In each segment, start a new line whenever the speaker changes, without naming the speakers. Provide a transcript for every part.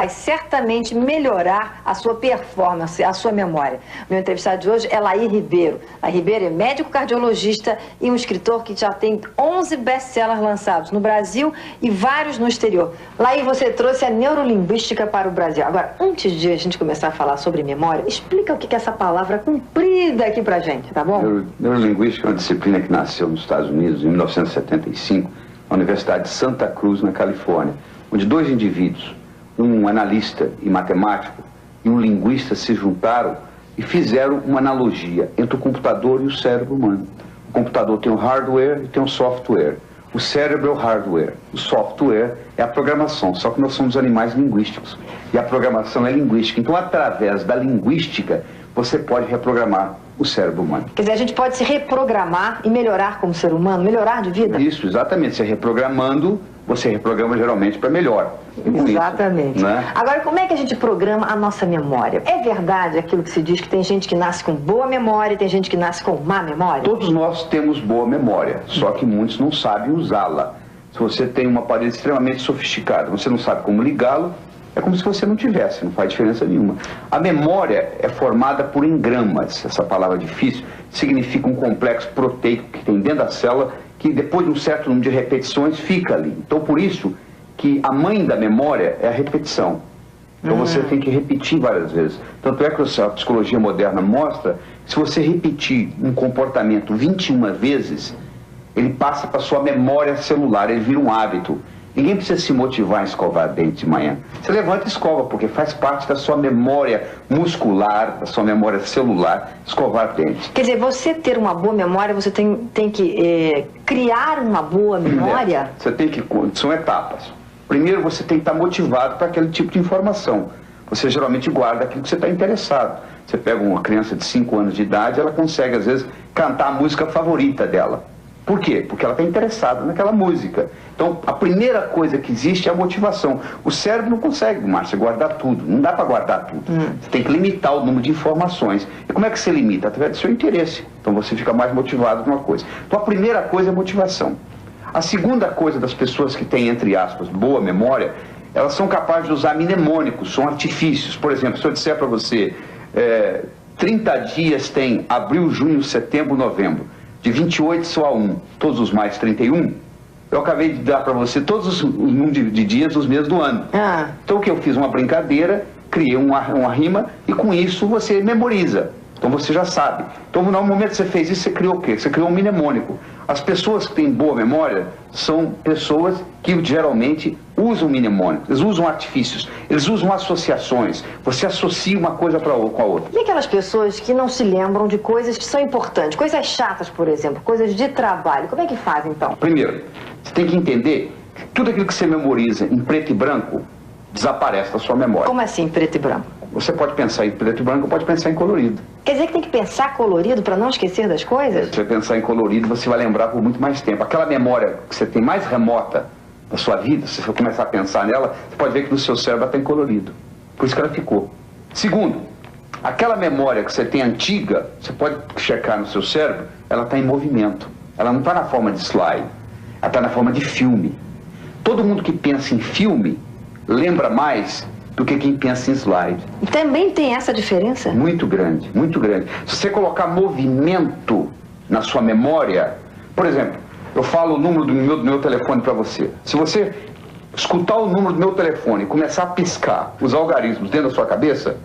vai certamente melhorar a sua performance, a sua memória. Meu entrevistado de hoje é Laí Ribeiro. Laí Ribeiro é médico cardiologista e um escritor que já tem 11 best-sellers lançados no Brasil e vários no exterior. Laí, você trouxe a neurolinguística para o Brasil. Agora, antes de a gente começar a falar sobre memória, explica o que é essa palavra comprida aqui pra gente, tá bom?
Neurolinguística é uma disciplina que nasceu nos Estados Unidos em 1975, na Universidade de Santa Cruz, na Califórnia, onde dois indivíduos, um analista e matemático e um linguista, se juntaram e fizeram uma analogia entre o computador e o cérebro humano. O computador tem um hardware e tem um software. O cérebro é o hardware, o software é a programação, só que nós somos animais linguísticos e a programação é linguística. Então, através da linguística, você pode reprogramar o cérebro humano.
Quer dizer, a gente pode se reprogramar e melhorar como ser humano, melhorar de vida?
Isso, exatamente. Você reprogramando, você reprograma geralmente para melhor.
Exatamente.
Isso, né?
Agora, como é que a gente programa a nossa memória? É verdade aquilo que se diz que tem gente que nasce com boa memória e tem gente que nasce com má memória?
Todos nós temos boa memória, só que muitos não sabem usá-la. Se você tem um aparelho extremamente sofisticado, você não sabe como ligá-lo, é como se você não tivesse, não faz diferença nenhuma. A memória é formada por engramas. Essa palavra difícil significa um complexo proteico que tem dentro da célula, que depois de um certo número de repetições fica ali. Então, por isso que a mãe da memória é a repetição. Então você tem que repetir várias vezes. Tanto é que a psicologia moderna mostra que se você repetir um comportamento 21 vezes, ele passa para a sua memória celular, ele vira um hábito. Ninguém precisa se motivar a escovar dente de manhã. Você levanta e escova, porque faz parte da sua memória muscular, da sua memória celular, escovar dente.
Quer dizer, você ter uma boa memória, você tem que criar uma boa memória?
Você tem que... São etapas. Primeiro, você tem que estar motivado para aquele tipo de informação. Você geralmente guarda aquilo que você está interessado. Você pega uma criança de 5 anos de idade, ela consegue, às vezes, cantar a música favorita dela. Por quê? Porque ela está interessada naquela música. Então, a primeira coisa que existe é a motivação. O cérebro não consegue, Márcia, guardar tudo. Não dá para guardar tudo. Você tem que limitar o número de informações. E como é que você limita? Através do seu interesse. Então, você fica mais motivado numa coisa. Então, a primeira coisa é a motivação. A segunda coisa das pessoas que têm, entre aspas, boa memória, elas são capazes de usar mnemônicos, são artifícios. Por exemplo, se eu disser para você, 30 dias tem abril, junho, setembro, novembro. De 28 só a 1, todos os mais 31, eu acabei de dar para você todos os números de dias dos meses do ano. Então o que eu fiz? Uma brincadeira, criei uma rima e com isso você memoriza. Então você já sabe. Então no momento que você fez isso, você criou o quê? Você criou um mnemônico. As pessoas que têm boa memória são pessoas que geralmente usam mnemônicos, eles usam artifícios, eles usam associações. Você associa uma coisa com a outra.
E aquelas pessoas que não se lembram de coisas que são importantes, coisas chatas, por exemplo, coisas de trabalho, como é que faz então?
Primeiro, você tem que entender que tudo aquilo que você memoriza em preto e branco desaparece da sua memória.
Como assim, preto e branco?
Você pode pensar em preto e branco, pode pensar em colorido.
Quer dizer que tem que pensar colorido para não esquecer das coisas?
Se você pensar em colorido, você vai lembrar por muito mais tempo. Aquela memória que você tem mais remota da sua vida, se você começar a pensar nela, você pode ver que no seu cérebro ela tem colorido. Por isso que ela ficou. Segundo, aquela memória que você tem antiga, você pode checar no seu cérebro, ela está em movimento. Ela não está na forma de slide, ela está na forma de filme. Todo mundo que pensa em filme lembra mais do que quem pensa em slide.
E também tem essa diferença?
Muito grande, muito grande. Se você colocar movimento na sua memória, por exemplo, eu falo o número do meu telefone para você. Se você escutar o número do meu telefone e começar a piscar os algarismos dentro da sua cabeça,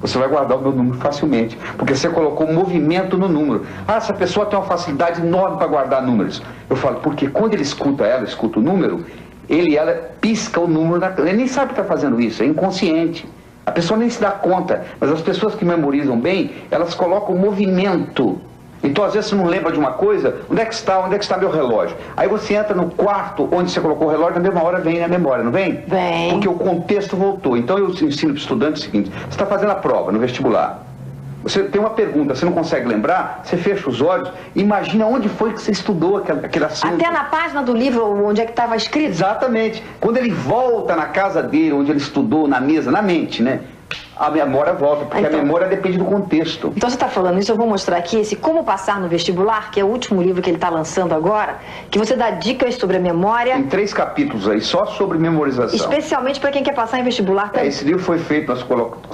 você vai guardar o meu número facilmente, porque você colocou movimento no número. Essa pessoa tem uma facilidade enorme para guardar números. Eu falo, porque quando ele escuta o número, ela pisca o número, ele nem sabe que está fazendo isso, é inconsciente. A pessoa nem se dá conta, mas as pessoas que memorizam bem, elas colocam movimento. Então, às vezes, você não lembra de uma coisa, onde é que está meu relógio? Aí você entra no quarto onde você colocou o relógio, na mesma hora vem na memória, não vem?
Vem.
Porque o contexto voltou. Então, eu ensino para o estudante o seguinte, você está fazendo a prova no vestibular. Você tem uma pergunta, você não consegue lembrar, você fecha os olhos, imagina onde foi que você estudou aquele assunto.
Até na página do livro onde é que estava escrito?
Exatamente. Quando ele volta na casa dele, onde ele estudou, na mesa, na mente, né? a memória volta, porque
então,
a memória depende do contexto.
Então você está falando isso, eu vou mostrar aqui esse Como Passar no Vestibular, que é o último livro que ele está lançando agora, que você dá dicas sobre a memória.
Tem 3 capítulos aí, só sobre memorização.
Especialmente para quem quer passar em vestibular também.
Esse livro foi feito, nós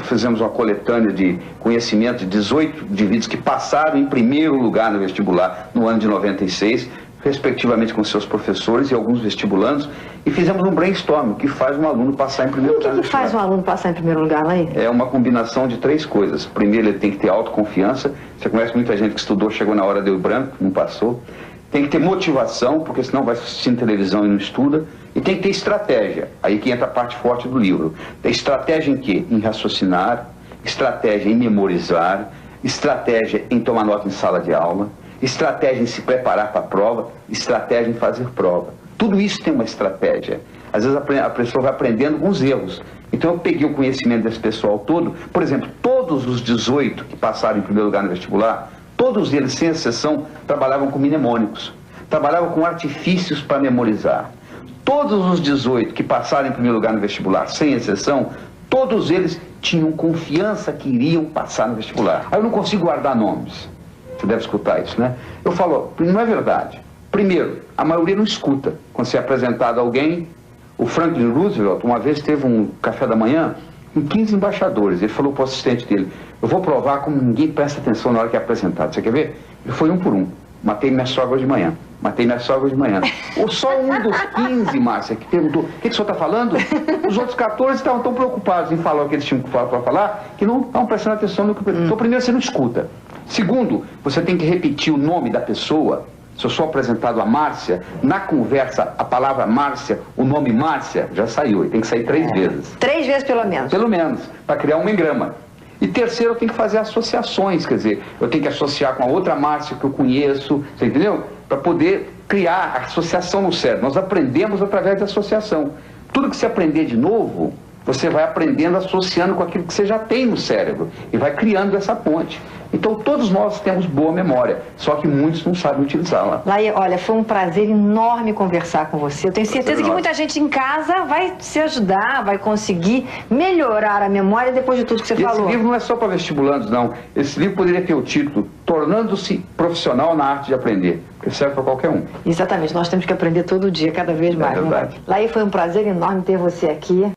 fizemos uma coletânea de conhecimento de 18 indivíduos que passaram em primeiro lugar no vestibular no ano de 96, respectivamente com seus professores e alguns vestibulandos, e fizemos um brainstorm, que faz um aluno passar em primeiro lugar.
O que faz um aluno passar em primeiro lugar, Laí?
É uma combinação de 3 coisas. Primeiro, ele tem que ter autoconfiança. Você conhece muita gente que estudou, chegou na hora, deu branco, não passou. Tem que ter motivação, porque senão vai assistindo televisão e não estuda. E tem que ter estratégia. Aí que entra a parte forte do livro. Tem estratégia em quê? Em raciocinar, estratégia em memorizar, estratégia em tomar nota em sala de aula, estratégia em se preparar para a prova, estratégia em fazer prova. Tudo isso tem uma estratégia. Às vezes a pessoa vai aprendendo com os erros. Então eu peguei o conhecimento desse pessoal todo. Por exemplo, todos os 18 que passaram em primeiro lugar no vestibular, todos eles, sem exceção, trabalhavam com mnemônicos. Trabalhavam com artifícios para memorizar. Todos os 18 que passaram em primeiro lugar no vestibular, sem exceção, todos eles tinham confiança que iriam passar no vestibular. Aí eu não consigo guardar nomes. Você deve escutar isso, né? Eu falo, não é verdade. Primeiro, a maioria não escuta. Quando você é apresentado a alguém, o Franklin Roosevelt, uma vez teve um café da manhã com 15 embaixadores. Ele falou para o assistente dele, eu vou provar como ninguém presta atenção na hora que é apresentado. Você quer ver? Ele foi um por um. Matei minha sogra de manhã. Matei minha sogra de manhã. Ou só um dos 15, Márcia, que perguntou, o que o senhor está falando? Os outros 14 estavam tão preocupados em falar o que eles tinham para falar, que não estavam prestando atenção no que... Então, primeiro, você não escuta. Segundo, você tem que repetir o nome da pessoa. Se eu sou apresentado a Márcia, na conversa, a palavra Márcia, o nome Márcia, já saiu. E tem que sair 3 vezes.
3 vezes pelo menos.
Pelo menos, para criar um engrama. E terceiro, eu tenho que fazer associações, quer dizer, eu tenho que associar com a outra Márcia que eu conheço, você entendeu? Para poder criar a associação no cérebro. Nós aprendemos através da associação. Tudo que você aprender de novo, você vai aprendendo associando com aquilo que você já tem no cérebro e vai criando essa ponte. Então todos nós temos boa memória, só que muitos não sabem utilizá-la.
Laí, olha, foi um prazer enorme conversar com você. Eu tenho certeza que muita gente em casa vai se ajudar, vai conseguir melhorar a memória depois de tudo que você falou.
Esse livro não é só para vestibulandos, não. Esse livro poderia ter o título Tornando-se Profissional na Arte de Aprender, porque serve para qualquer um.
Exatamente, nós temos que aprender todo dia, cada vez mais.
É verdade.
Laí, foi um prazer enorme ter você aqui.